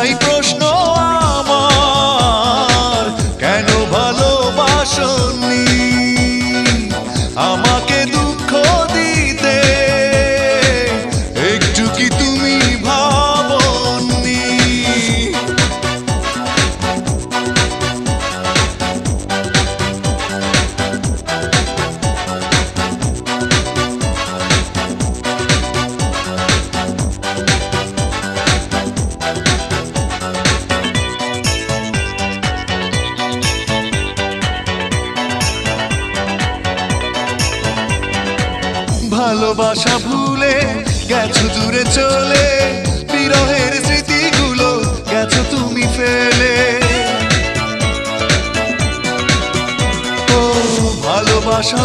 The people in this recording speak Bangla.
একটাই প্রশ্ন আমার, কেন ভালোবাসনি আমাকে দুঃখ দিতে? একটু কি তুমি ভাবনি? ভালোবাসা ভুলে গেছো দূরে চলে, বিরহের স্মৃতিগুলো গেছো তুমি ফেলে। ও ভালোবাসা